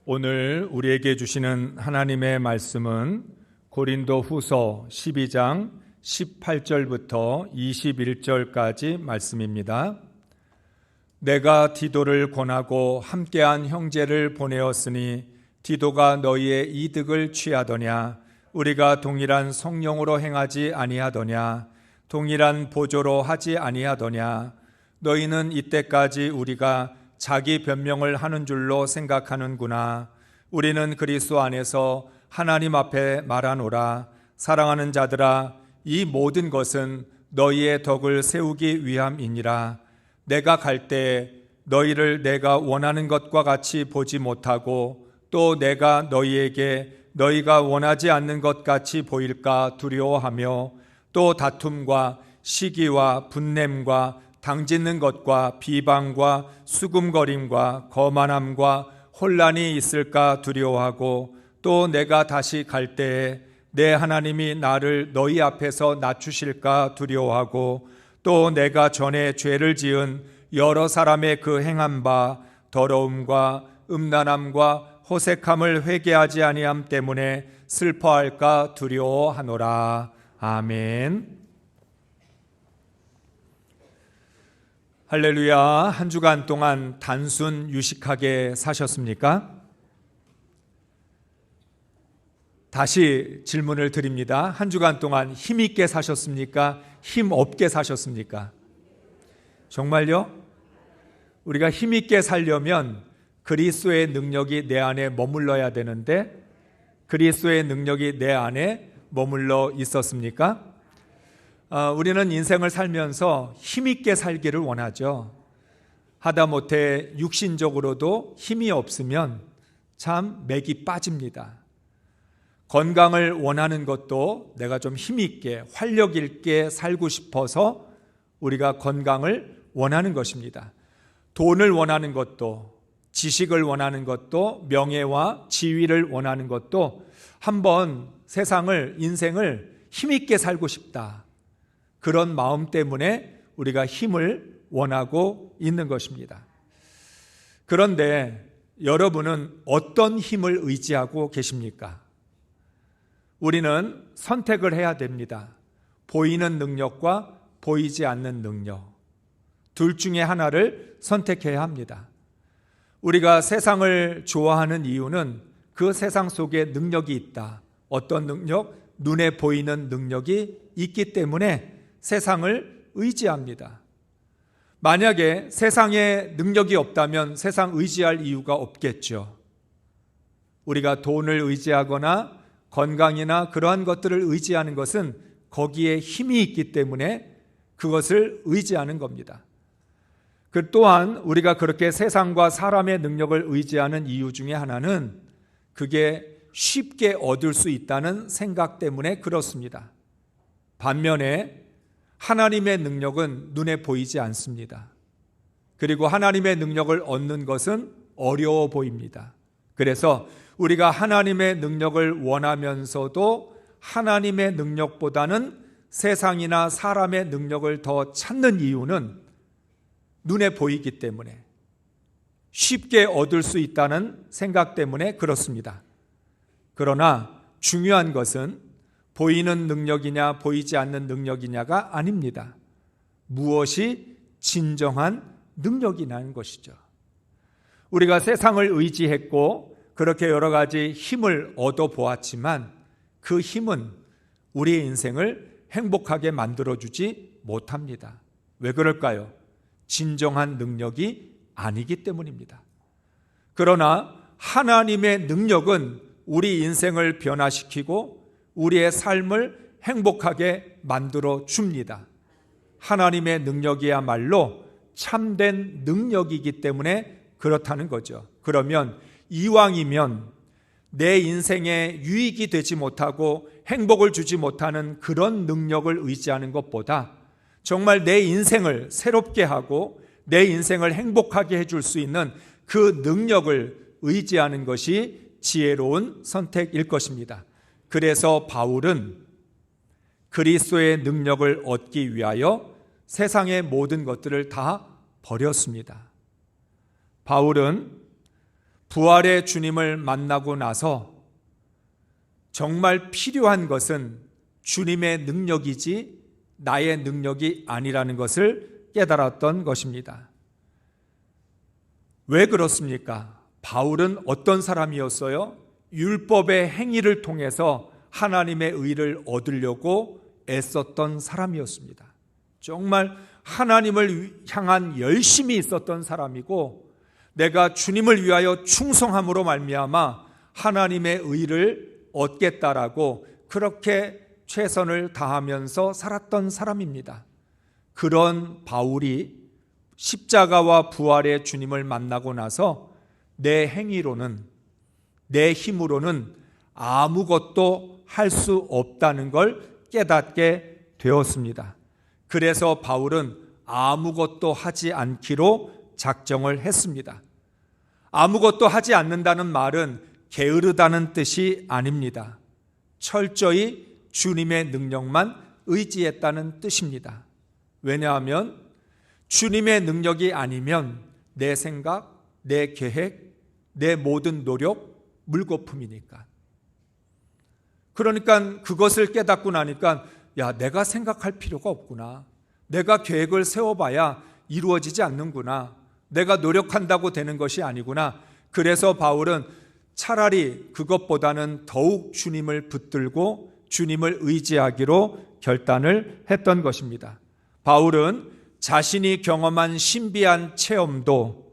오늘 우리에게 주시는 하나님의 말씀은 고린도 후서 12장 18절부터 21절까지 말씀입니다. 내가 디도를 권하고 함께한 형제를 보내었으니 디도가 너희의 이득을 취하더냐? 우리가 동일한 성령으로 행하지 아니하더냐? 동일한 보조로 하지 아니하더냐? 너희는 이때까지 우리가 자기 변명을 하는 줄로 생각하는구나. 우리는 그리스도 안에서 하나님 앞에 말하노라. 사랑하는 자들아, 이 모든 것은 너희의 덕을 세우기 위함이니라. 내가 갈 때 너희를 내가 원하는 것과 같이 보지 못하고 또 내가 너희에게 너희가 원하지 않는 것 같이 보일까 두려워하며 또 다툼과 시기와 분냄과 당짓는 것과 비방과 수금거림과 거만함과 혼란이 있을까 두려워하고 또 내가 다시 갈 때에 내 하나님이 나를 너희 앞에서 낮추실까 두려워하고 또 내가 전에 죄를 지은 여러 사람의 그 행한 바 더러움과 음란함과 호색함을 회개하지 아니함 때문에 슬퍼할까 두려워하노라. 아멘. 할렐루야. 한 주간 동안 단순 유식하게 사셨습니까? 다시 질문을 드립니다. 한 주간 동안 힘있게 사셨습니까? 힘없게 사셨습니까? 정말요? 우리가 힘있게 살려면 그리스도의 능력이 내 안에 머물러야 되는데 그리스도의 능력이 내 안에 머물러 있었습니까? 우리는 인생을 살면서 힘있게 살기를 원하죠. 하다못해 육신적으로도 힘이 없으면 참 맥이 빠집니다. 건강을 원하는 것도 내가 좀 힘있게 활력 있게 살고 싶어서 우리가 건강을 원하는 것입니다. 돈을 원하는 것도 지식을 원하는 것도 명예와 지위를 원하는 것도 한번 세상을 인생을 힘있게 살고 싶다. 그런 마음 때문에 우리가 힘을 원하고 있는 것입니다. 그런데 여러분은 어떤 힘을 의지하고 계십니까? 우리는 선택을 해야 됩니다. 보이는 능력과 보이지 않는 능력. 둘 중에 하나를 선택해야 합니다. 우리가 세상을 좋아하는 이유는 그 세상 속에 능력이 있다. 어떤 능력? 눈에 보이는 능력이 있기 때문에 세상을 의지합니다. 만약에 세상에 능력이 없다면 세상 의지할 이유가 없겠죠. 우리가 돈을 의지하거나 건강이나 그러한 것들을 의지하는 것은 거기에 힘이 있기 때문에 그것을 의지하는 겁니다. 그 또한 우리가 그렇게 세상과 사람의 능력을 의지하는 이유 중에 하나는 그게 쉽게 얻을 수 있다는 생각 때문에 그렇습니다. 반면에 하나님의 능력은 눈에 보이지 않습니다. 그리고 하나님의 능력을 얻는 것은 어려워 보입니다. 그래서 우리가 하나님의 능력을 원하면서도 하나님의 능력보다는 세상이나 사람의 능력을 더 찾는 이유는 눈에 보이기 때문에 쉽게 얻을 수 있다는 생각 때문에 그렇습니다. 그러나 중요한 것은 보이는 능력이냐 보이지 않는 능력이냐가 아닙니다. 무엇이 진정한 능력이냐는 것이죠. 우리가 세상을 의지했고 그렇게 여러 가지 힘을 얻어보았지만 그 힘은 우리의 인생을 행복하게 만들어주지 못합니다. 왜 그럴까요? 진정한 능력이 아니기 때문입니다. 그러나 하나님의 능력은 우리 인생을 변화시키고 우리의 삶을 행복하게 만들어 줍니다. 하나님의 능력이야말로 참된 능력이기 때문에 그렇다는 거죠. 그러면 이왕이면 내 인생에 유익이 되지 못하고 행복을 주지 못하는 그런 능력을 의지하는 것보다 정말 내 인생을 새롭게 하고 내 인생을 행복하게 해줄 수 있는 그 능력을 의지하는 것이 지혜로운 선택일 것입니다. 그래서 바울은 그리스도의 능력을 얻기 위하여 세상의 모든 것들을 다 버렸습니다. 바울은 부활의 주님을 만나고 나서 정말 필요한 것은 주님의 능력이지 나의 능력이 아니라는 것을 깨달았던 것입니다. 왜 그렇습니까? 바울은 어떤 사람이었어요? 율법의 행위를 통해서 하나님의 의를 얻으려고 애썼던 사람이었습니다. 정말 하나님을 향한 열심이 있었던 사람이고, 내가 주님을 위하여 충성함으로 말미암아 하나님의 의를 얻겠다라고 그렇게 최선을 다하면서 살았던 사람입니다. 그런 바울이 십자가와 부활의 주님을 만나고 나서 내 행위로는, 내 힘으로는 아무것도 할 수 없다는 걸 깨닫게 되었습니다. 그래서 바울은 아무것도 하지 않기로 작정을 했습니다. 아무것도 하지 않는다는 말은 게으르다는 뜻이 아닙니다. 철저히 주님의 능력만 의지했다는 뜻입니다. 왜냐하면 주님의 능력이 아니면 내 생각, 내 계획, 내 모든 노력 물거품이니까. 그러니까 그것을 깨닫고 나니까 내가 생각할 필요가 없구나. 내가 계획을 세워봐야 이루어지지 않는구나. 내가 노력한다고 되는 것이 아니구나. 그래서 바울은 차라리 그것보다는 더욱 주님을 붙들고 주님을 의지하기로 결단을 했던 것입니다. 바울은 자신이 경험한 신비한 체험도,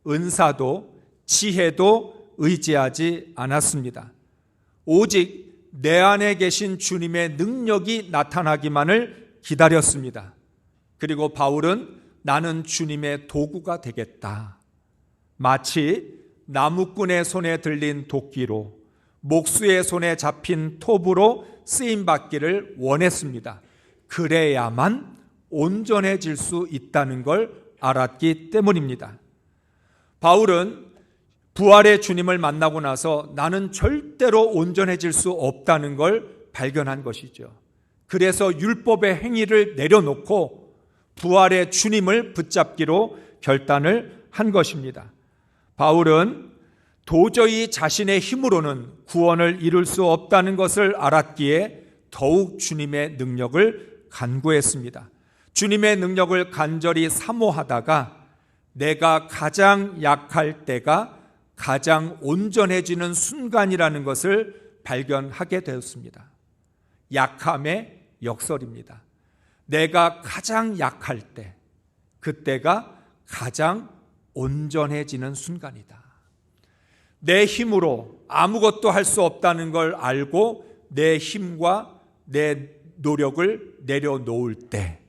은사도, 지혜도 의지하지 않았습니다. 오직 내 안에 계신 주님의 능력이 나타나기만을 기다렸습니다. 그리고 바울은 나는 주님의 도구가 되겠다. 마치 나무꾼의 손에 들린 도끼로, 목수의 손에 잡힌 톱으로 쓰임받기를 원했습니다. 그래야만 온전해질 수 있다는 걸 알았기 때문입니다. 바울은 부활의 주님을 만나고 나서 나는 절대로 온전해질 수 없다는 걸 발견한 것이죠. 그래서 율법의 행위를 내려놓고 부활의 주님을 붙잡기로 결단을 한 것입니다. 바울은 도저히 자신의 힘으로는 구원을 이룰 수 없다는 것을 알았기에 더욱 주님의 능력을 간구했습니다. 주님의 능력을 간절히 사모하다가 내가 가장 약할 때가 가장 온전해지는 순간이라는 것을 발견하게 되었습니다. 약함의 역설입니다. 내가 가장 약할 때, 그때가 가장 온전해지는 순간이다. 내 힘으로 아무것도 할 수 없다는 걸 알고 내 힘과 내 노력을 내려놓을 때,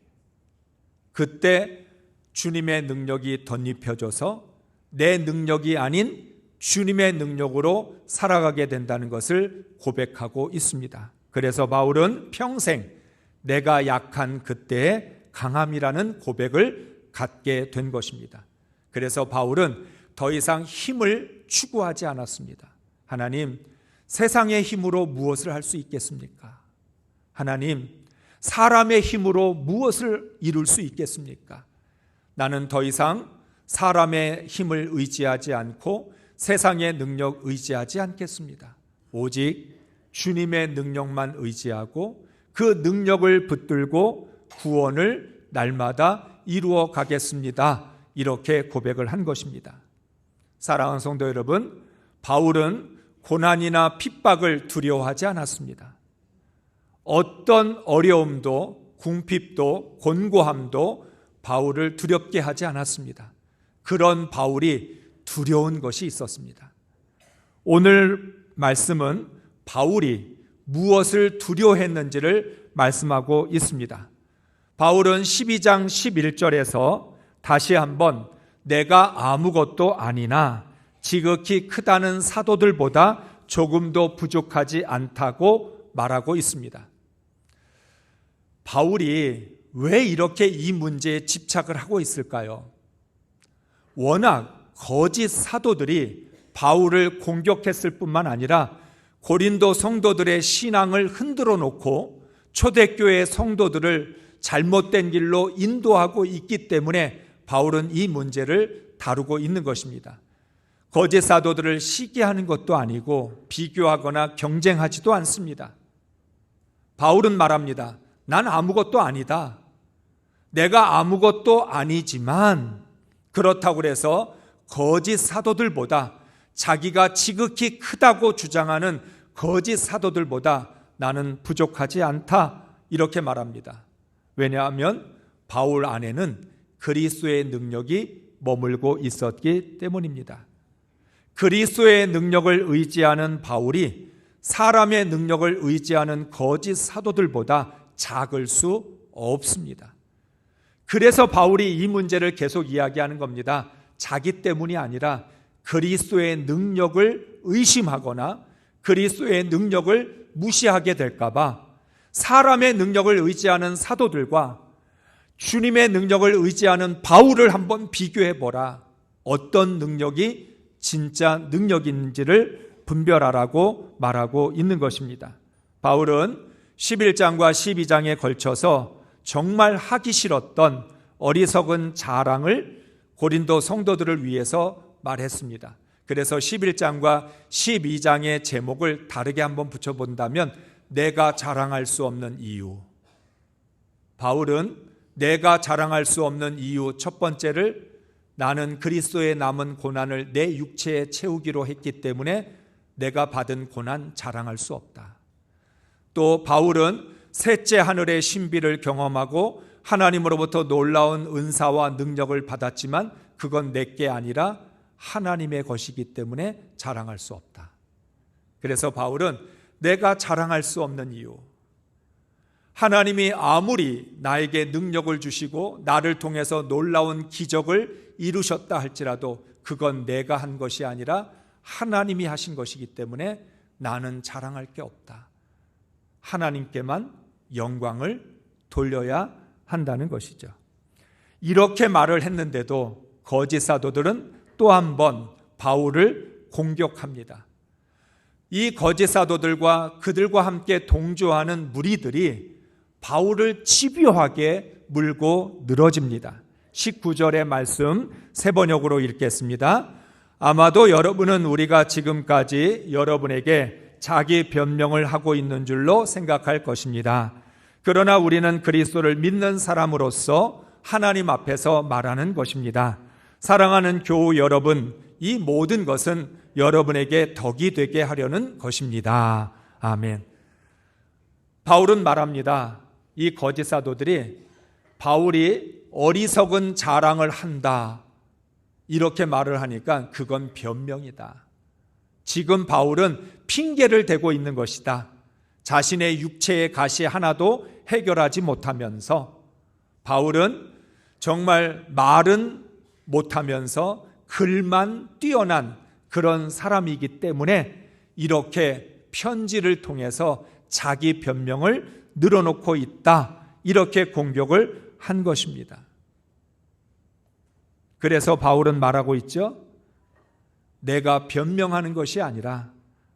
그때 주님의 능력이 덧입혀져서 내 능력이 아닌 주님의 능력으로 살아가게 된다는 것을 고백하고 있습니다. 그래서 바울은 평생 내가 약한 그때의 강함이라는 고백을 갖게 된 것입니다. 그래서 바울은 더 이상 힘을 추구하지 않았습니다. 하나님, 세상의 힘으로 무엇을 할 수 있겠습니까? 하나님, 사람의 힘으로 무엇을 이룰 수 있겠습니까? 나는 더 이상 사람의 힘을 의지하지 않고 세상의 능력 의지하지 않겠습니다. 오직 주님의 능력만 의지하고 그 능력을 붙들고 구원을 날마다 이루어 가겠습니다. 이렇게 고백을 한 것입니다. 사랑하는 성도 여러분, 바울은 고난이나 핍박을 두려워하지 않았습니다. 어떤 어려움도 궁핍도 곤고함도 바울을 두렵게 하지 않았습니다. 그런 바울이 두려운 것이 있었습니다. 오늘 말씀은 바울이 무엇을 두려워했는지를 말씀하고 있습니다. 바울은 12장 11절에서 다시 한번 내가 아무것도 아니나 지극히 크다는 사도들보다 조금도 부족하지 않다고 말하고 있습니다. 바울이 왜 이렇게 이 문제에 집착을 하고 있을까요? 워낙 거짓 사도들이 바울을 공격했을 뿐만 아니라 고린도 성도들의 신앙을 흔들어 놓고 초대교회 성도들을 잘못된 길로 인도하고 있기 때문에 바울은 이 문제를 다루고 있는 것입니다. 거짓 사도들을 시기하는 것도 아니고 비교하거나 경쟁하지도 않습니다. 바울은 말합니다. 난 아무것도 아니다. 내가 아무것도 아니지만 그렇다고 해서 거짓 사도들보다, 자기가 지극히 크다고 주장하는 거짓 사도들보다 나는 부족하지 않다, 이렇게 말합니다. 왜냐하면 바울 안에는 그리스도의 능력이 머물고 있었기 때문입니다. 그리스도의 능력을 의지하는 바울이 사람의 능력을 의지하는 거짓 사도들보다 작을 수 없습니다. 그래서 바울이 이 문제를 계속 이야기하는 겁니다. 자기 때문이 아니라 그리스도의 능력을 의심하거나 그리스도의 능력을 무시하게 될까봐 사람의 능력을 의지하는 사도들과 주님의 능력을 의지하는 바울을 한번 비교해보라. 어떤 능력이 진짜 능력인지를 분별하라고 말하고 있는 것입니다. 바울은 11장과 12장에 걸쳐서 정말 하기 싫었던 어리석은 자랑을 고린도 성도들을 위해서 말했습니다. 그래서 11장과 12장의 제목을 다르게 한번 붙여본다면 내가 자랑할 수 없는 이유. 바울은 내가 자랑할 수 없는 이유 첫 번째를 나는 그리스도의 남은 고난을 내 육체에 채우기로 했기 때문에 내가 받은 고난 자랑할 수 없다. 또 바울은 셋째 하늘의 신비를 경험하고 하나님으로부터 놀라운 은사와 능력을 받았지만 그건 내게 아니라 하나님의 것이기 때문에 자랑할 수 없다. 그래서 바울은 내가 자랑할 수 없는 이유, 하나님이 아무리 나에게 능력을 주시고 나를 통해서 놀라운 기적을 이루셨다 할지라도 그건 내가 한 것이 아니라 하나님이 하신 것이기 때문에 나는 자랑할 게 없다. 하나님께만 영광을 돌려야 한다는 것이죠. 이렇게 말을 했는데도 거짓 사도들은 또 한 번 바울을 공격합니다. 이 거짓 사도들과 그들과 함께 동조하는 무리들이 바울을 집요하게 물고 늘어집니다. 19절의 말씀 세 번역으로 읽겠습니다. 아마도 여러분은 우리가 지금까지 여러분에게 자기 변명을 하고 있는 줄로 생각할 것입니다. 그러나 우리는 그리스도를 믿는 사람으로서 하나님 앞에서 말하는 것입니다. 사랑하는 교우 여러분, 이 모든 것은 여러분에게 덕이 되게 하려는 것입니다. 아멘. 바울은 말합니다. 이 거짓 사도들이 바울이 어리석은 자랑을 한다, 이렇게 말을 하니까 그건 변명이다. 지금 바울은 핑계를 대고 있는 것이다. 자신의 육체의 가시 하나도 해결하지 못하면서 바울은 정말 말은 못하면서 글만 뛰어난 그런 사람이기 때문에 이렇게 편지를 통해서 자기 변명을 늘어놓고 있다, 이렇게 공격을 한 것입니다. 그래서 바울은 말하고 있죠. 내가 변명하는 것이 아니라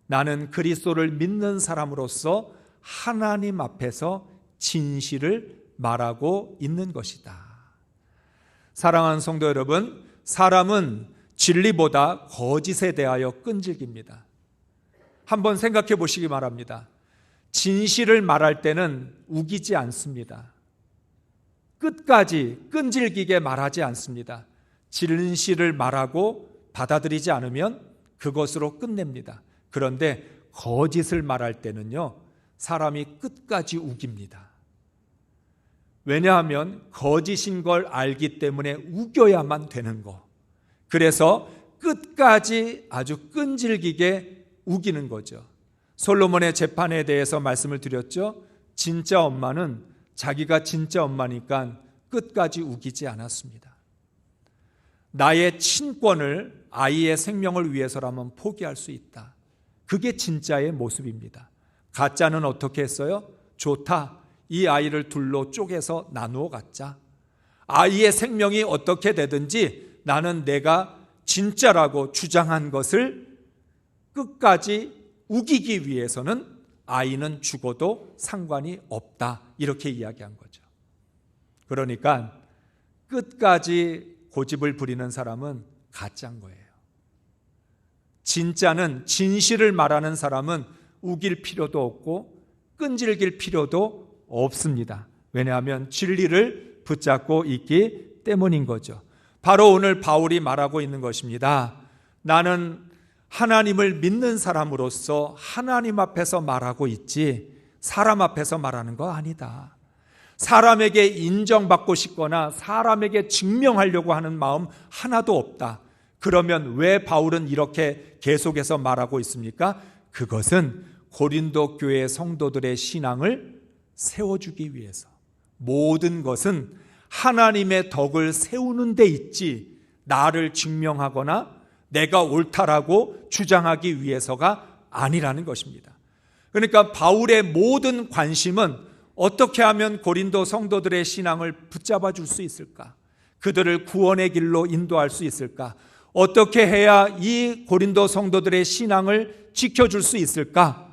나는 그리스도를 믿는 사람으로서 하나님 앞에서 진실을 말하고 있는 것이다. 사랑하는 성도 여러분, 사람은 진리보다 거짓에 대하여 끈질깁니다. 한번 생각해 보시기 바랍니다. 진실을 말할 때는 우기지 않습니다. 끝까지 끈질기게 말하지 않습니다. 진실을 말하고 받아들이지 않으면 그것으로 끝냅니다. 그런데 거짓을 말할 때는요, 사람이 끝까지 우깁니다. 왜냐하면 거짓인 걸 알기 때문에 우겨야만 되는 거. 그래서 끝까지 아주 끈질기게 우기는 거죠. 솔로몬의 재판에 대해서 말씀을 드렸죠. 진짜 엄마는 자기가 진짜 엄마니까 끝까지 우기지 않았습니다. 나의 친권을 아이의 생명을 위해서라면 포기할 수 있다. 그게 진짜의 모습입니다. 가짜는 어떻게 했어요? 좋다. 이 아이를 둘로 쪼개서 나누어 갖자. 아이의 생명이 어떻게 되든지 나는 내가 진짜라고 주장한 것을 끝까지 우기기 위해서는 아이는 죽어도 상관이 없다, 이렇게 이야기한 거죠. 그러니까 끝까지 고집을 부리는 사람은 가짜인 거예요. 진짜는 진실을 말하는 사람은 우길 필요도 없고 끈질길 필요도 없습니다. 왜냐하면 진리를 붙잡고 있기 때문인 거죠. 바로 오늘 바울이 말하고 있는 것입니다. 나는 하나님을 믿는 사람으로서 하나님 앞에서 말하고 있지 사람 앞에서 말하는 거 아니다. 사람에게 인정받고 싶거나 사람에게 증명하려고 하는 마음 하나도 없다. 그러면 왜 바울은 이렇게 계속해서 말하고 있습니까? 그것은 고린도 교회 성도들의 신앙을 세워주기 위해서, 모든 것은 하나님의 덕을 세우는 데 있지 나를 증명하거나 내가 옳다라고 주장하기 위해서가 아니라는 것입니다. 그러니까 바울의 모든 관심은 어떻게 하면 고린도 성도들의 신앙을 붙잡아 줄 수 있을까? 그들을 구원의 길로 인도할 수 있을까? 어떻게 해야 이 고린도 성도들의 신앙을 지켜줄 수 있을까?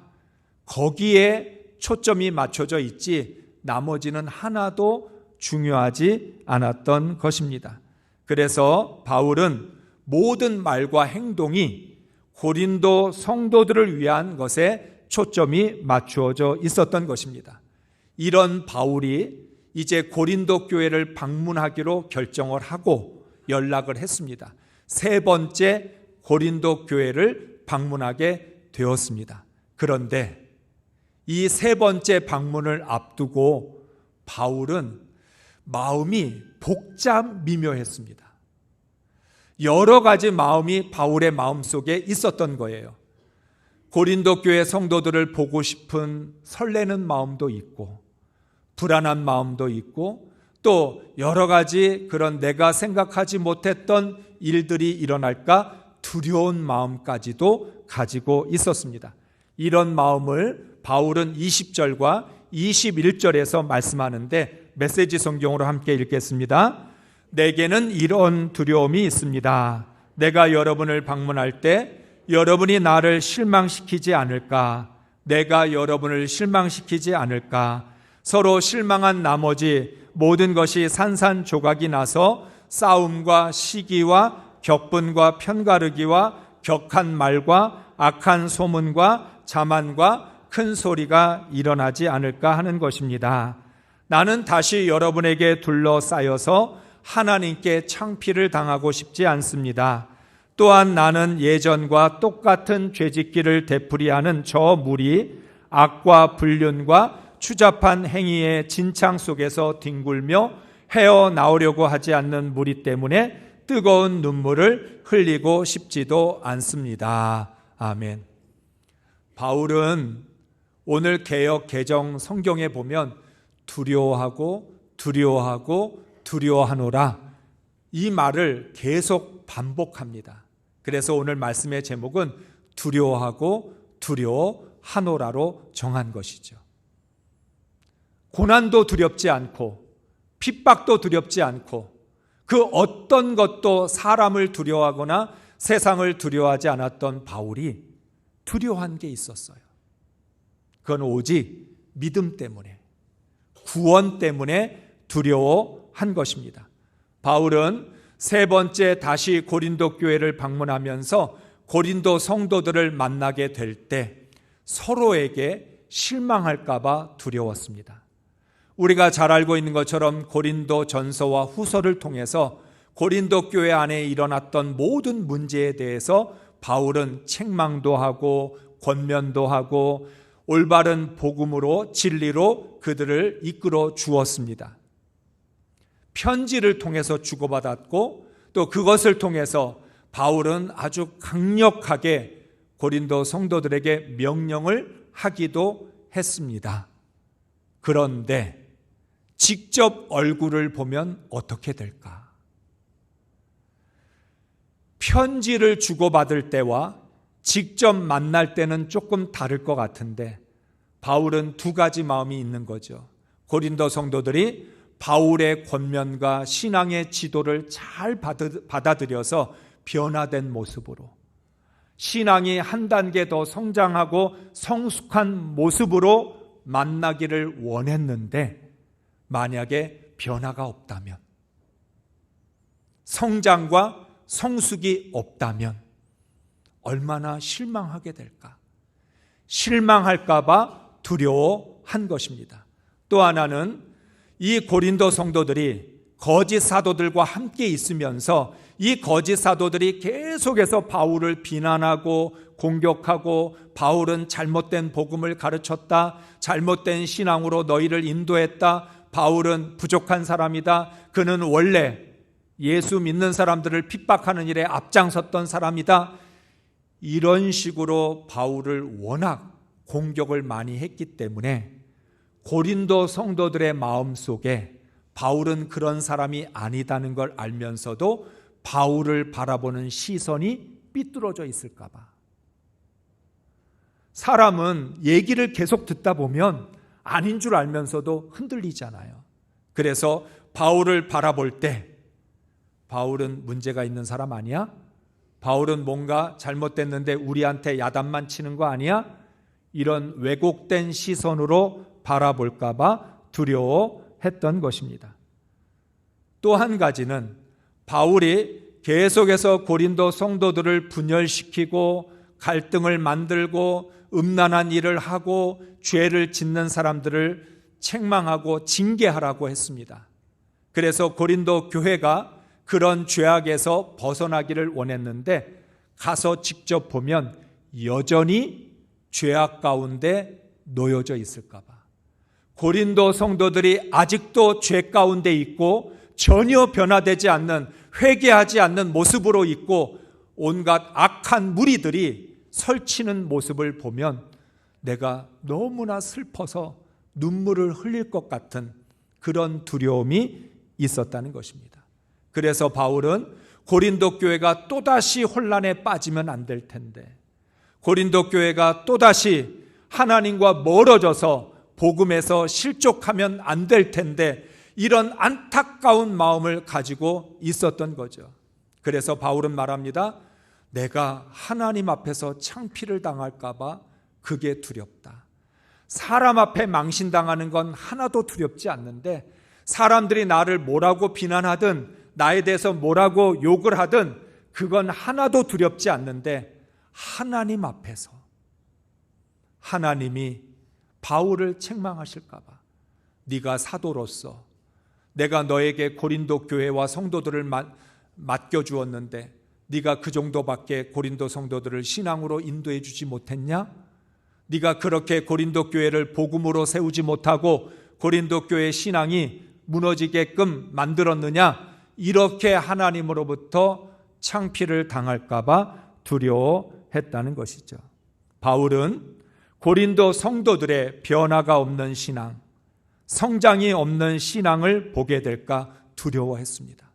거기에 초점이 맞춰져 있지 나머지는 하나도 중요하지 않았던 것입니다. 그래서 바울은 모든 말과 행동이 고린도 성도들을 위한 것에 초점이 맞추어져 있었던 것입니다. 이런 바울이 이제 고린도 교회를 방문하기로 결정을 하고 연락을 했습니다. 세 번째 고린도 교회를 방문하게 되었습니다. 그런데 이 세 번째 방문을 앞두고 바울은 마음이 복잡미묘했습니다. 여러 가지 마음이 바울의 마음속에 있었던 거예요. 고린도 교회 성도들을 보고 싶은 설레는 마음도 있고 불안한 마음도 있고 또 여러 가지 그런 내가 생각하지 못했던 일들이 일어날까 두려운 마음까지도 가지고 있었습니다. 이런 마음을 바울은 20절과 21절에서 말씀하는데 메시지 성경으로 함께 읽겠습니다. 내게는 이런 두려움이 있습니다. 내가 여러분을 방문할 때 여러분이 나를 실망시키지 않을까? 내가 여러분을 실망시키지 않을까? 서로 실망한 나머지 모든 것이 산산조각이 나서 싸움과 시기와 격분과 편가르기와 격한 말과 악한 소문과 자만과 큰 소리가 일어나지 않을까 하는 것입니다. 나는 다시 여러분에게 둘러싸여서 하나님께 창피를 당하고 싶지 않습니다. 또한 나는 예전과 똑같은 죄짓기를 되풀이하는 저 무리 악과 불륜과 추잡한 행위의 진창 속에서 뒹굴며 헤어나오려고 하지 않는 무리 때문에 뜨거운 눈물을 흘리고 싶지도 않습니다. 아멘. 바울은 오늘 개역 개정 성경에 보면 두려워하고 두려워하노라 이 말을 계속 반복합니다. 그래서 오늘 말씀의 제목은 두려워하고 두려워하노라로 정한 것이죠. 고난도 두렵지 않고 핍박도 두렵지 않고 그 어떤 것도 사람을 두려워하거나 세상을 두려워하지 않았던 바울이 두려워한 게 있었어요. 그건 오직 믿음 때문에, 구원 때문에 두려워한 것입니다. 바울은 세 번째 다시 고린도 교회를 방문하면서 고린도 성도들을 만나게 될 때 서로에게 실망할까 봐 두려웠습니다. 우리가 잘 알고 있는 것처럼 고린도 전서와 후서를 통해서 고린도 교회 안에 일어났던 모든 문제에 대해서 바울은 책망도 하고 권면도 하고 올바른 복음으로 진리로 그들을 이끌어 주었습니다. 편지를 통해서 주고받았고 또 그것을 통해서 바울은 아주 강력하게 고린도 성도들에게 명령을 하기도 했습니다. 그런데 직접 얼굴을 보면 어떻게 될까? 편지를 주고받을 때와 직접 만날 때는 조금 다를 것 같은데 바울은 두 가지 마음이 있는 거죠. 고린도 성도들이 바울의 권면과 신앙의 지도를 잘 받아들여서 변화된 모습으로 신앙이 한 단계 더 성장하고 성숙한 모습으로 만나기를 원했는데 만약에 변화가 없다면, 성장과 성숙이 없다면 얼마나 실망하게 될까? 실망할까봐 두려워한 것입니다. 또 하나는 이 고린도 성도들이 거짓 사도들과 함께 있으면서 이 거짓 사도들이 계속해서 바울을 비난하고 공격하고, 바울은 잘못된 복음을 가르쳤다, 잘못된 신앙으로 너희를 인도했다, 바울은 부족한 사람이다, 그는 원래 예수 믿는 사람들을 핍박하는 일에 앞장섰던 사람이다, 이런 식으로 바울을 워낙 공격을 많이 했기 때문에 고린도 성도들의 마음속에 바울은 그런 사람이 아니다는 걸 알면서도 바울을 바라보는 시선이 삐뚤어져 있을까 봐. 사람은 얘기를 계속 듣다 보면 아닌 줄 알면서도 흔들리잖아요. 그래서 바울을 바라볼 때 바울은 문제가 있는 사람 아니야? 바울은 뭔가 잘못됐는데 우리한테 야단만 치는 거 아니야? 이런 왜곡된 시선으로 바라볼까 봐 두려워했던 것입니다. 또 한 가지는 바울이 계속해서 고린도 성도들을 분열시키고 갈등을 만들고 음란한 일을 하고 죄를 짓는 사람들을 책망하고 징계하라고 했습니다. 그래서 고린도 교회가 그런 죄악에서 벗어나기를 원했는데 가서 직접 보면 여전히 죄악 가운데 놓여져 있을까 봐. 고린도 성도들이 아직도 죄 가운데 있고 전혀 변화되지 않는, 회개하지 않는 모습으로 있고 온갖 악한 무리들이 설치는 모습을 보면 내가 너무나 슬퍼서 눈물을 흘릴 것 같은 그런 두려움이 있었다는 것입니다. 그래서 바울은 고린도 교회가 또다시 혼란에 빠지면 안 될 텐데, 고린도 교회가 또다시 하나님과 멀어져서 복음에서 실족하면 안 될 텐데, 이런 안타까운 마음을 가지고 있었던 거죠. 그래서 바울은 말합니다. 내가 하나님 앞에서 창피를 당할까 봐 그게 두렵다. 사람 앞에 망신당하는 건 하나도 두렵지 않는데, 사람들이 나를 뭐라고 비난하든 나에 대해서 뭐라고 욕을 하든 그건 하나도 두렵지 않는데, 하나님 앞에서 하나님이 바울을 책망하실까 봐, 네가 사도로서 내가 너에게 고린도 교회와 성도들을 맡겨주었는데 네가 그 정도밖에 고린도 성도들을 신앙으로 인도해 주지 못했냐? 네가 그렇게 고린도 교회를 복음으로 세우지 못하고 고린도 교회 신앙이 무너지게끔 만들었느냐? 이렇게 하나님으로부터 창피를 당할까 봐 두려워했다는 것이죠. 바울은 고린도 성도들의 변화가 없는 신앙, 성장이 없는 신앙을 보게 될까 두려워했습니다.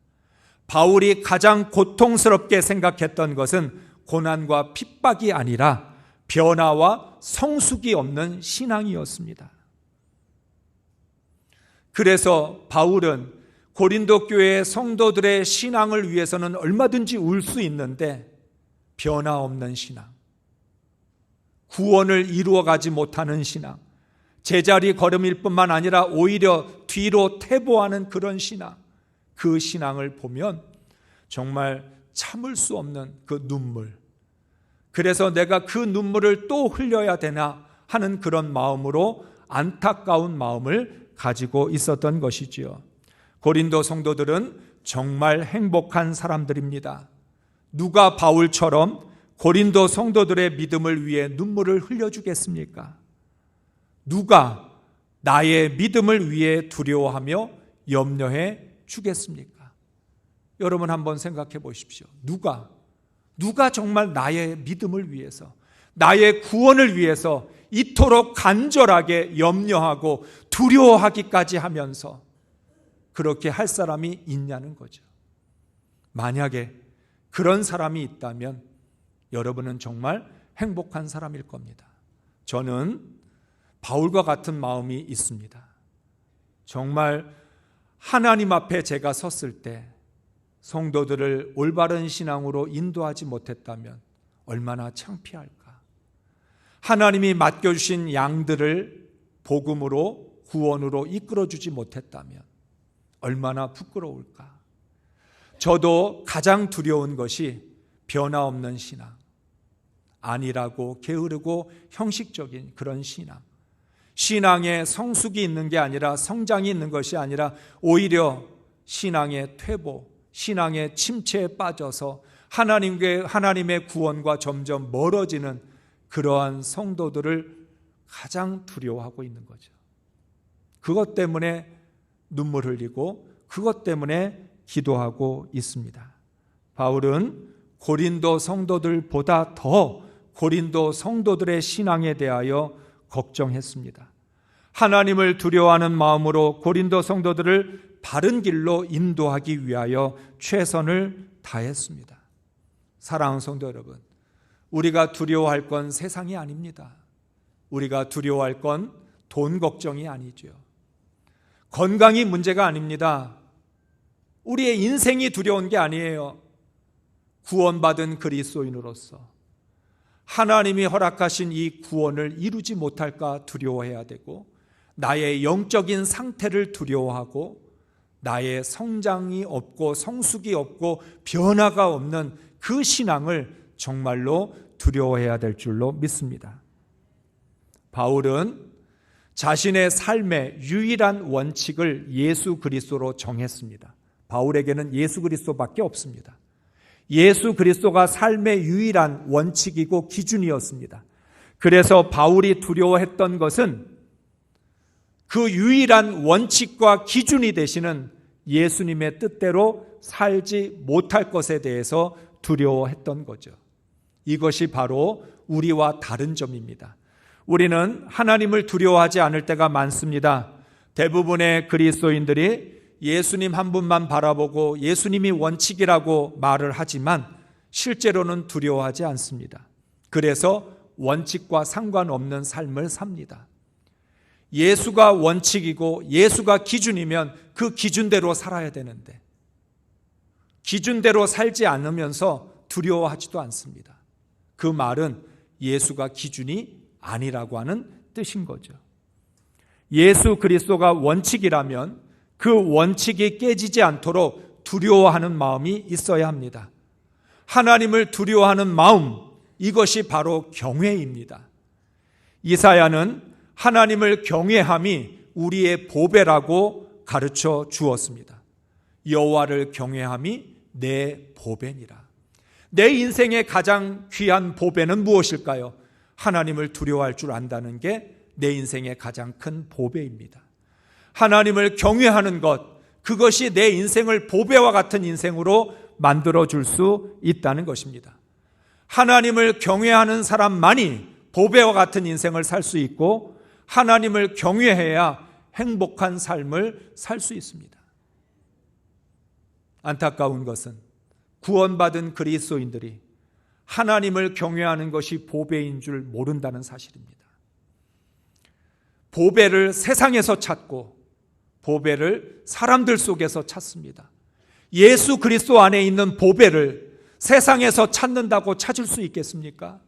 바울이 가장 고통스럽게 생각했던 것은 고난과 핍박이 아니라 변화와 성숙이 없는 신앙이었습니다. 그래서 바울은 고린도 교회의 성도들의 신앙을 위해서는 얼마든지 울 수 있는데 변화 없는 신앙, 구원을 이루어가지 못하는 신앙, 제자리 걸음일 뿐만 아니라 오히려 뒤로 퇴보하는 그런 신앙, 그 신앙을 보면 정말 참을 수 없는 그 눈물, 그래서 내가 그 눈물을 또 흘려야 되나 하는 그런 마음으로 안타까운 마음을 가지고 있었던 것이지요. 고린도 성도들은 정말 행복한 사람들입니다. 누가 바울처럼 고린도 성도들의 믿음을 위해 눈물을 흘려주겠습니까? 누가 나의 믿음을 위해 두려워하며 염려해 주겠습니까? 여러분 한번 생각해 보십시오. 누가 정말 나의 믿음을 위해서, 나의 구원을 위해서 이토록 간절하게 염려하고 두려워하기까지 하면서 그렇게 할 사람이 있냐는 거죠. 만약에 그런 사람이 있다면 여러분은 정말 행복한 사람일 겁니다. 저는 바울과 같은 마음이 있습니다. 정말 하나님 앞에 제가 섰을 때 성도들을 올바른 신앙으로 인도하지 못했다면 얼마나 창피할까. 하나님이 맡겨주신 양들을 복음으로 구원으로 이끌어주지 못했다면 얼마나 부끄러울까. 저도 가장 두려운 것이 변화 없는 신앙, 안일하고 게으르고 형식적인 그런 신앙에 성숙이 있는 게 아니라 성장이 있는 것이 아니라 오히려 신앙의 퇴보, 신앙의 침체에 빠져서 하나님의 구원과 점점 멀어지는 그러한 성도들을 가장 두려워하고 있는 거죠. 그것 때문에 눈물 흘리고 그것 때문에 기도하고 있습니다. 바울은 고린도 성도들보다 더 고린도 성도들의 신앙에 대하여 걱정했습니다. 하나님을 두려워하는 마음으로 고린도 성도들을 바른 길로 인도하기 위하여 최선을 다했습니다. 사랑하는 성도 여러분, 우리가 두려워할 건 세상이 아닙니다. 우리가 두려워할 건 돈 걱정이 아니죠. 건강이 문제가 아닙니다. 우리의 인생이 두려운 게 아니에요. 구원받은 그리스도인으로서 하나님이 허락하신 이 구원을 이루지 못할까 두려워해야 되고, 나의 영적인 상태를 두려워하고, 나의 성장이 없고 성숙이 없고 변화가 없는 그 신앙을 정말로 두려워해야 될 줄로 믿습니다. 바울은 자신의 삶의 유일한 원칙을 예수 그리스도로 정했습니다. 바울에게는 예수 그리스도밖에 없습니다. 예수 그리스도가 삶의 유일한 원칙이고 기준이었습니다. 그래서 바울이 두려워했던 것은 그 유일한 원칙과 기준이 되시는 예수님의 뜻대로 살지 못할 것에 대해서 두려워했던 거죠. 이것이 바로 우리와 다른 점입니다. 우리는 하나님을 두려워하지 않을 때가 많습니다. 대부분의 그리스도인들이 예수님 한 분만 바라보고 예수님이 원칙이라고 말을 하지만 실제로는 두려워하지 않습니다. 그래서 원칙과 상관없는 삶을 삽니다. 예수가 원칙이고 예수가 기준이면 그 기준대로 살아야 되는데 기준대로 살지 않으면서 두려워하지도 않습니다. 그 말은 예수가 기준이 아니라고 하는 뜻인 거죠. 예수 그리스도가 원칙이라면 그 원칙이 깨지지 않도록 두려워하는 마음이 있어야 합니다. 하나님을 두려워하는 마음, 이것이 바로 경외입니다. 이사야는 하나님을 경외함이 우리의 보배라고 가르쳐 주었습니다. 여호와를 경외함이 내 보배니라. 내 인생의 가장 귀한 보배는 무엇일까요? 하나님을 두려워할 줄 안다는 게 내 인생의 가장 큰 보배입니다. 하나님을 경외하는 것, 그것이 내 인생을 보배와 같은 인생으로 만들어줄 수 있다는 것입니다. 하나님을 경외하는 사람만이 보배와 같은 인생을 살 수 있고 하나님을 경외해야 행복한 삶을 살 수 있습니다. 안타까운 것은 구원받은 그리스도인들이 하나님을 경외하는 것이 보배인 줄 모른다는 사실입니다. 보배를 세상에서 찾고 보배를 사람들 속에서 찾습니다. 예수 그리스도 안에 있는 보배를 세상에서 찾는다고 찾을 수 있겠습니까?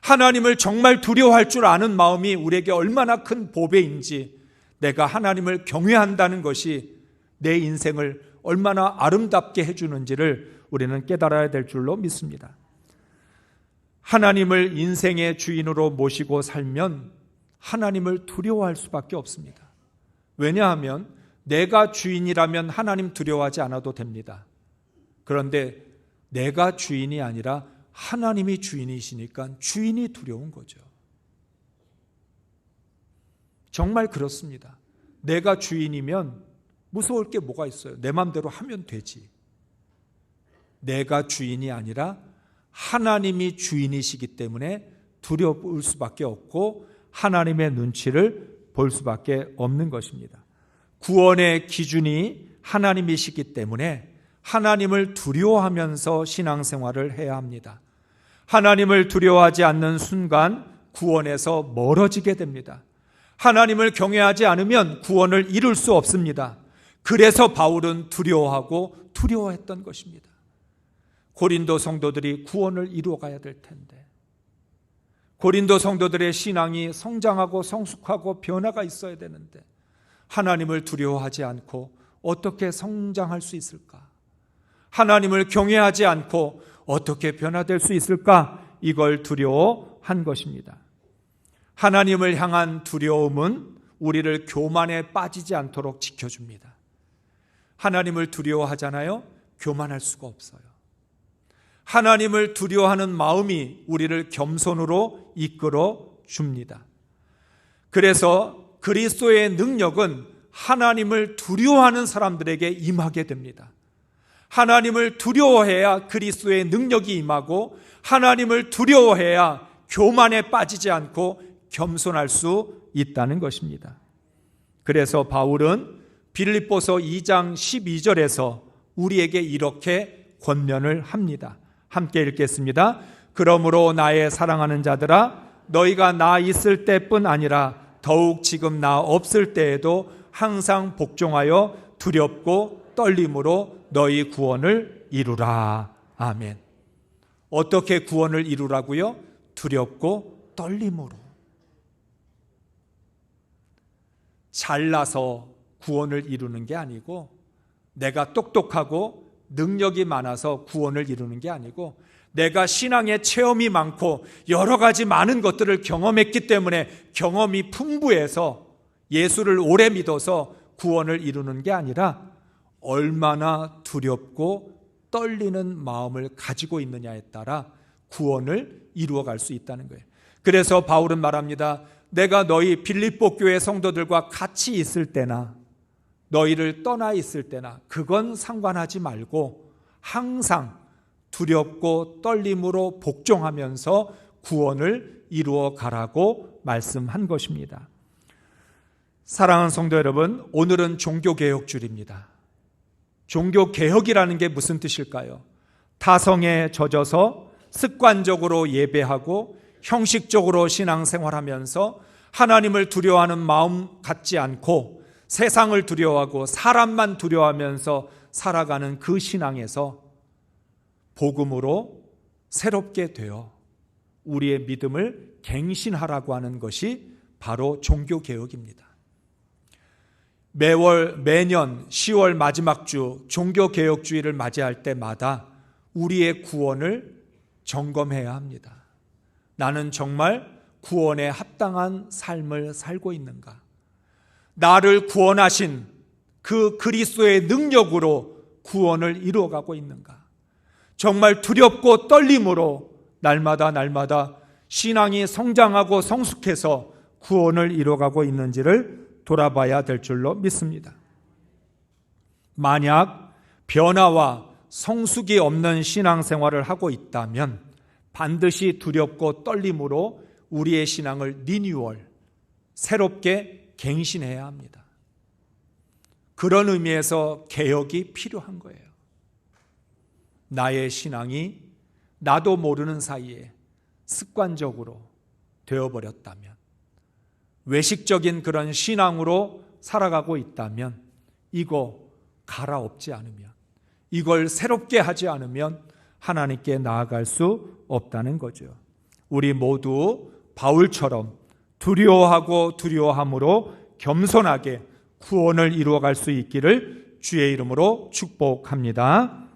하나님을 정말 두려워할 줄 아는 마음이 우리에게 얼마나 큰 보배인지, 내가 하나님을 경외한다는 것이 내 인생을 얼마나 아름답게 해주는지를 우리는 깨달아야 될 줄로 믿습니다. 하나님을 인생의 주인으로 모시고 살면 하나님을 두려워할 수밖에 없습니다. 왜냐하면 내가 주인이라면 하나님 두려워하지 않아도 됩니다. 그런데 내가 주인이 아니라 하나님이 주인이시니까 주인이 두려운 거죠. 정말 그렇습니다. 내가 주인이면 무서울 게 뭐가 있어요? 내 마음대로 하면 되지. 내가 주인이 아니라 하나님이 주인이시기 때문에 두려울 수밖에 없고 하나님의 눈치를 볼 수밖에 없는 것입니다. 구원의 기준이 하나님이시기 때문에 하나님을 두려워하면서 신앙생활을 해야 합니다. 하나님을 두려워하지 않는 순간 구원에서 멀어지게 됩니다. 하나님을 경외하지 않으면 구원을 이룰 수 없습니다. 그래서 바울은 두려워하고 두려워했던 것입니다. 고린도 성도들이 구원을 이루어가야 될 텐데, 고린도 성도들의 신앙이 성장하고 성숙하고 변화가 있어야 되는데 하나님을 두려워하지 않고 어떻게 성장할 수 있을까? 하나님을 경외하지 않고 어떻게 변화될 수 있을까? 이걸 두려워한 것입니다. 하나님을 향한 두려움은 우리를 교만에 빠지지 않도록 지켜줍니다. 하나님을 두려워하잖아요. 교만할 수가 없어요. 하나님을 두려워하는 마음이 우리를 겸손으로 이끌어 줍니다. 그래서 그리스도의 능력은 하나님을 두려워하는 사람들에게 임하게 됩니다. 하나님을 두려워해야 그리스도의 능력이 임하고, 하나님을 두려워해야 교만에 빠지지 않고 겸손할 수 있다는 것입니다. 그래서 바울은 빌립보서 2장 12절에서 우리에게 이렇게 권면을 합니다. 함께 읽겠습니다. 그러므로 나의 사랑하는 자들아, 너희가 나 있을 때뿐 아니라 더욱 지금 나 없을 때에도 항상 복종하여 두렵고 떨림으로 너희 구원을 이루라. 아멘. 어떻게 구원을 이루라고요? 두렵고 떨림으로. 잘나서 구원을 이루는 게 아니고, 내가 똑똑하고 능력이 많아서 구원을 이루는 게 아니고, 내가 신앙의 체험이 많고 여러 가지 많은 것들을 경험했기 때문에 경험이 풍부해서 예수를 오래 믿어서 구원을 이루는 게 아니라, 얼마나 두렵고 떨리는 마음을 가지고 있느냐에 따라 구원을 이루어갈 수 있다는 거예요. 그래서 바울은 말합니다. 내가 너희 빌립보 교회 성도들과 같이 있을 때나 너희를 떠나 있을 때나 그건 상관하지 말고 항상 두렵고 떨림으로 복종하면서 구원을 이루어 가라고 말씀한 것입니다. 사랑하는 성도 여러분, 오늘은 종교개혁주일입니다. 종교개혁이라는 게 무슨 뜻일까요? 타성에 젖어서 습관적으로 예배하고 형식적으로 신앙생활하면서 하나님을 두려워하는 마음 갖지 않고 세상을 두려워하고 사람만 두려워하면서 살아가는 그 신앙에서 복음으로 새롭게 되어 우리의 믿음을 갱신하라고 하는 것이 바로 종교개혁입니다. 매년 10월 마지막 주 종교개혁주의를 맞이할 때마다 우리의 구원을 점검해야 합니다. 나는 정말 구원에 합당한 삶을 살고 있는가? 나를 구원하신 그 그리스도의 능력으로 구원을 이루어가고 있는가? 정말 두렵고 떨림으로 날마다 신앙이 성장하고 성숙해서 구원을 이루어가고 있는지를 돌아봐야 될 줄로 믿습니다. 만약 변화와 성숙이 없는 신앙생활을 하고 있다면 반드시 두렵고 떨림으로 우리의 신앙을 리뉴얼, 새롭게 갱신해야 합니다. 그런 의미에서 개혁이 필요한 거예요. 나의 신앙이 나도 모르는 사이에 습관적으로 되어버렸다면, 외식적인 그런 신앙으로 살아가고 있다면, 이거 갈아엎지 않으면, 이걸 새롭게 하지 않으면 하나님께 나아갈 수 없다는 거죠. 우리 모두 바울처럼 두려워하고 두려워함으로 겸손하게 구원을 이루어갈 수 있기를 주의 이름으로 축복합니다.